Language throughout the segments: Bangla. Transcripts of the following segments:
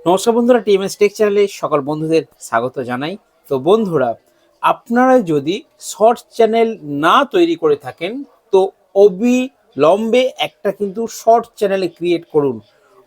নমস্কার বন্ধুরা, টিএমএস টেক চ্যানেলে সকল বন্ধুদের স্বাগত জানাই। তো বন্ধুরা, আপনারা যদি শর্ট চ্যানেল না তৈরি করে থাকেন তো অবিলম্বে একটা কিন্তু শর্ট চ্যানেলে ক্রিয়েট করুন।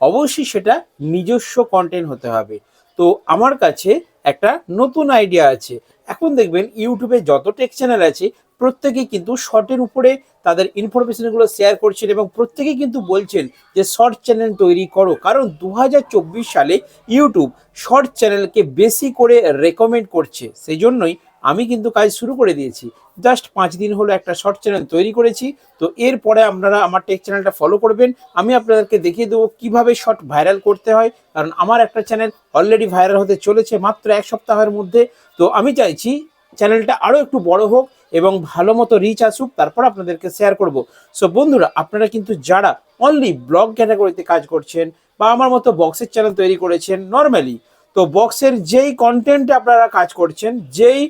অবশ্যই সেটা নিজস্ব কন্টেন্ট হতে হবে। তো আমার কাছে একটা নতুন আইডিয়া আছে। এখন দেখবেন ইউটিউবে যত টেক চ্যানেল আছে প্রত্যেকেই কিন্তু শর্টের উপরে তাদের ইনফরমেশনগুলো শেয়ার করছেন এবং প্রত্যেকেই কিন্তু বলছেন যে শর্ট চ্যানেল তৈরি করো, কারণ 2024 সালে ইউটিউব শর্ট চ্যানেলকে বেশি করে রেকমেন্ড করছে। সেই জন্যই আমি কিন্তু কাজ শুরু করে দিয়েছি। জাস্ট 5 দিন হলো একটা শর্ট চ্যানেল তৈরি করেছি। তো এরপরে আপনারা আমার টেক চ্যানেলটা ফলো করবেন। আমি আপনাদেরকে দেখিয়ে দেবো কিভাবে শর্ট ভাইরাল করতে হয়, কারণ আমার একটা চ্যানেল অলরেডি ভাইরাল হতে চলেছে মাত্র 1 সপ্তাহের মধ্যে। তো আমি চাইছি চ্যানেলটা আরও একটু বড় হোক এবং ভালো মতো রিচ আসুক, তারপর আপনাদেরকে শেয়ার করব। সো বন্ধুরা, আপনারা কিন্তু যারা অনলি ব্লগ ক্যাটাগরিতে কাজ করছেন বা আমার মতো বক্সের চ্যানেল তৈরি করেছেন নর্মালি, তো বক্সের যেই কন্টেন্টে আপনারা কাজ করছেন, যেই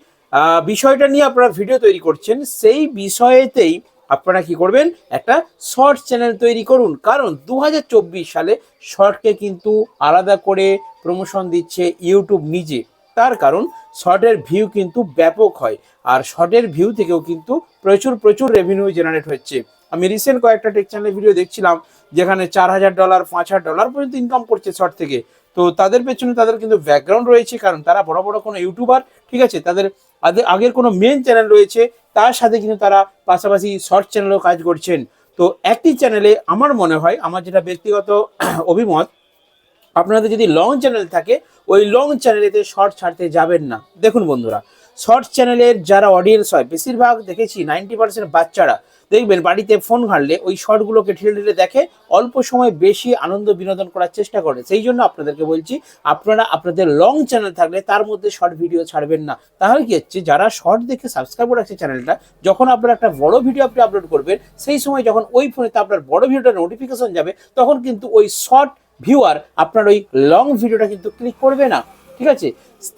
বিষয়টা নিয়ে আপনারা ভিডিও তৈরি করছেন, সেই বিষয়েতেই আপনারা কি করবেন, একটা শর্ট চ্যানেল তৈরি করুন। কারণ 2024 সালে শর্টকে কিন্তু আলাদা করে প্রমোশন দিচ্ছে ইউটিউব নিজে। তার কারণ শর্টের ভিউ কিন্তু ব্যাপক হয়, আর শর্টের ভিউ থেকেও কিন্তু প্রচুর প্রচুর রেভিনিউ জেনারেট হচ্ছে। আমি রিসেন্ট কয়েকটা টেক চ্যানেল ভিডিও দেখছিলাম যেখানে $4000 $5000 পর্যন্ত ইনকাম করছে শর্ট থেকে। তো তাদের পেছনে তাদের কিন্তু ব্যাকগ্রাউন্ড রয়েছে, কারণ তারা বড় বড় কোনো ইউটিউবার, ঠিক আছে, তাদের আগের কোনো মেন চ্যানেল রয়েছে, তার সাথে কিন্তু তারা পাশাপাশি শর্ট চ্যানেলেও কাজ করছেন। তো একটি চ্যানেলে আমার মনে হয়, আমার যেটা ব্যক্তিগত অভিমত, আপনাদের যদি লং চ্যানেল থাকে ওই লং চ্যানেলেতে শর্ট ছাড়তে যাবেন না। দেখুন বন্ধুরা, শর্ট চ্যানেলের যারা অডিয়েন্স হয় বেশিরভাগ দেখেছি 90% বাচ্চারা দেখবেন বাড়িতে ফোন ঘাঁটলে ওই শর্টগুলোকে ঠেলে ঠেলে দেখে, অল্প সময় বেশি আনন্দ বিনোদন করার চেষ্টা করে। সেই জন্য আপনাদেরকে বলছি, আপনারা আপনাদের লং চ্যানেল থাকলে তার মধ্যে শর্ট ভিডিও ছাড়বেন না। তাহলে কি হচ্ছে, যারা শর্ট দেখে সাবস্ক্রাইব করে রাখছে চ্যানেলটা, যখন আপনারা একটা বড় ভিডিও আপনি আপলোড করবেন, সেই সময় যখন ওই ফোনেতে আপনার বড় ভিডিওটা নোটিফিকেশন যাবে, তখন কিন্তু ওই শর্ট ভিউয়ার আপনার ওই লং ভিডিওটা কিন্তু ক্লিক করবে না। ঠিক আছে,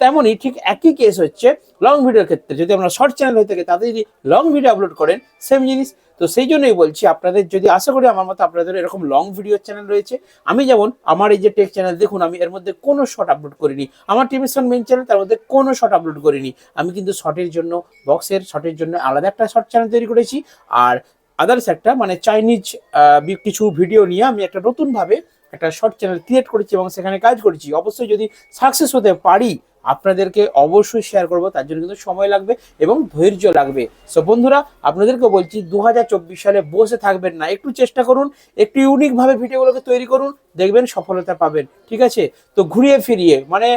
তেমনই ঠিক একই কেস হচ্ছে লং ভিডিওর ক্ষেত্রে। যদি আপনার শর্ট চ্যানেল হয়ে থাকে তাতে যদি লং ভিডিও আপলোড করেন, সেম জিনিস। তো সেই জন্যই বলছি আপনাদের, যদি আশা করি আমার মতো আপনাদের এরকম লং ভিডিও চ্যানেল রয়েছে। আমি যেমন আমার এই যে টেক চ্যানেল দেখুন, আমি এর মধ্যে কোনো শর্ট আপলোড করিনি। আমার টিভিশন মেন চ্যানেল, তার মধ্যে কোনো শর্ট আপলোড করিনি। আমি কিন্তু শর্টের জন্য, বক্সের শর্টের জন্য আলাদা একটা শর্ট চ্যানেল তৈরি করেছি, আর আদার্স একটা মানে চাইনিজ কিছু ভিডিও নিয়ে আমি একটা নতুনভাবে একটা শর্ট চ্যানেল ক্রিয়েট করেছি এবং সেখানে কাজ করেছি। অবশ্যই যদি সাকসেস হতে পারি আপনাদেরকে অবশ্যই শেয়ার করব, তার জন্য কিন্তু সময় লাগবে এবং ধৈর্য লাগবে। সো বন্ধুরা, আপনাদেরকে বলছি 2024 সালে বসে থাকবেন না, একটু চেষ্টা করুন, একটু ইউনিকভাবে ভিডিওগুলোকে তৈরি করুন, দেখবেন সফলতা পাবেন। ঠিক আছে, তো ঘুরিয়ে ফিরিয়ে মানে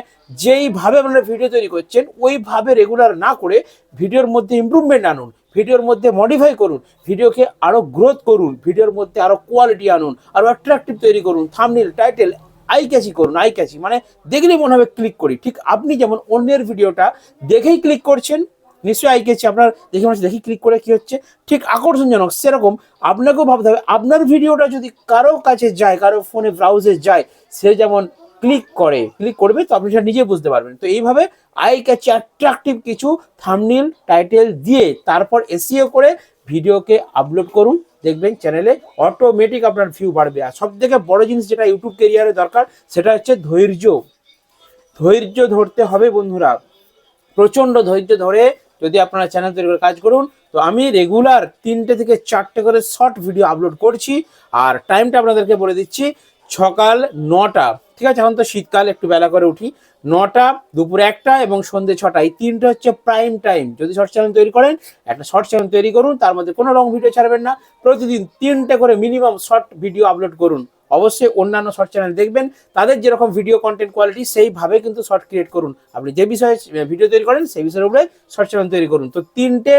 যেইভাবে আপনারা ভিডিও তৈরি করছেন ওইভাবে রেগুলার না করে ভিডিওর মধ্যে ইমপ্রুভমেন্ট আনুন, ভিডিওর মধ্যে মডিফাই করুন, ভিডিওকে আরো গ্রোথ করুন, ভিডিওর মধ্যে আরো কোয়ালিটি আনুন, আরো অ্যাট্রাকটিভ তৈরি করুন, থাম্বনেল টাইটেল আই ক্যাচি করুন, আই ক্যাচি মানে দেখলেই মনে হবে ক্লিক করি। ঠিক আপনি যেমন অন্যের ভিডিওটা দেখেই ক্লিক করছেন, নিশ্চয়ই আই ক্যাচি আপনার দেখে মনে হচ্ছে দেখি ক্লিক করে কি হচ্ছে, ঠিক আকর্ষণজনক, সেরকম আপনাকেও ভাবতে হবে আপনার ভিডিওটা যদি কারো কাছে যায়, কারো ফোনে ব্রাউজে যায়, সে যেমন ক্লিক করবে, তো আপনি সেটা নিজে বুঝতে পারবেন। তো এইভাবে আই ক্যাচি অ্যাট্রাকটিভ কিছু থাম্বনেল টাইটেল দিয়ে তারপর এসইও করে ভিডিওকে আপলোড করুন, দেখবেন চ্যানেলে অটোমেটিক আপনার ভিউ বাড়বে। আর সব থেকে বড় জিনিস যেটা ইউটিউব ক্যারিয়ারে দরকার, সেটা হচ্ছে ধৈর্য। ধৈর্য ধরতে হবে বন্ধুরা, প্রচন্ড ধৈর্য ধরে যদি আপনারা চ্যানেল তৈরি করে কাজ করুন। তো আমি রেগুলার 3টে থেকে 4টে করে শর্ট ভিডিও আপলোড করছি, আর টাইমটা আপনাদেরকে বলে দিচ্ছি, সকাল 9টা, ঠিক আছে, এখন তো শীতকাল একটু বেলা করে উঠি, 9টা, দুপুর 1টা এবং সন্ধ্যে 6টা, এই 3টে হচ্ছে প্রাইম টাইম। যদি শর্ট চ্যানেল তৈরি করেন, একটা শর্ট চ্যানেল তৈরি করুন, তার মধ্যে কোনো লং ভিডিও ছাড়বেন না, প্রতিদিন 3টে করে মিনিমাম শর্ট ভিডিও আপলোড করুন। অবশ্যই অন্যান্য শর্ট চ্যানেল দেখবেন, তাদের যেরকম ভিডিও কন্টেন্ট কোয়ালিটি সেইভাবে কিন্তু শর্ট ক্রিয়েট করুন। আপনি যে বিষয়ে ভিডিও তৈরি করেন সেই বিষয়ের উপরে শর্ট চ্যানেল তৈরি করুন। তো 3টে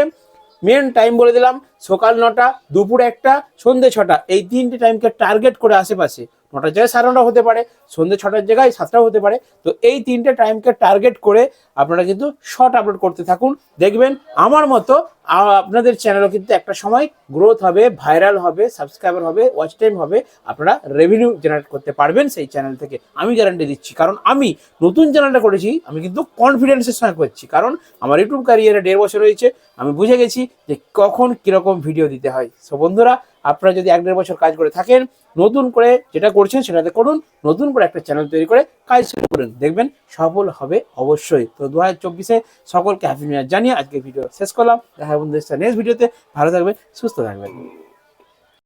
মেন টাইম বলে দিলাম, সকাল 9টা, দুপুর 1টা, সন্ধ্যে 6টা, এই 3টে টাইমকে টার্গেট করে আশেপাশে 9টার জায়গায় 9:30 হতে পারে, সন্ধ্যে 6টার জায়গায় 7টাও হতে পারে। তো এই 3টে টাইমকে টার্গেট করে আপনারা কিন্তু শর্ট আপলোড করতে থাকুন, দেখবেন আমার মতো আপনাদের চ্যানেলও কিন্তু একটা সময় গ্রোথ হবে, ভাইরাল হবে, সাবস্ক্রাইবার হবে, ওয়াচ টাইম হবে, আপনারা রেভিনিউ জেনারেট করতে পারবেন সেই চ্যানেল থেকে, আমি গ্যারান্টি দিচ্ছি। কারণ আমি নতুন চ্যানেলটা করেছি, আমি কিন্তু কনফিডেন্সের সঙ্গে করছি, কারণ আমার ইউটিউব ক্যারিয়ারে 1.5 বছর হয়েছে, আমি বুঝে গেছি যে কখন কিরকম ভিডিও দিতে হয়। সো বন্ধুরা, আপনারা যদি 1-1.5 বছর কাজ করে থাকেন, নতুন করে যেটা করছেন সেটাতে করুন, নতুন করে একটা চ্যানেল তৈরি করে কাজ শুরু করুন, দেখবেন সফল হবে অবশ্যই। তো 2024-এ সকলকে হ্যাপি নিউ ইয়ার জানিয়ে আজকে ভিডিও শেষ করলাম। দেখা হবে বন্ধুদের সাথে নেক্সট ভিডিওতে। ভালো থাকবেন, সুস্থ থাকবেন।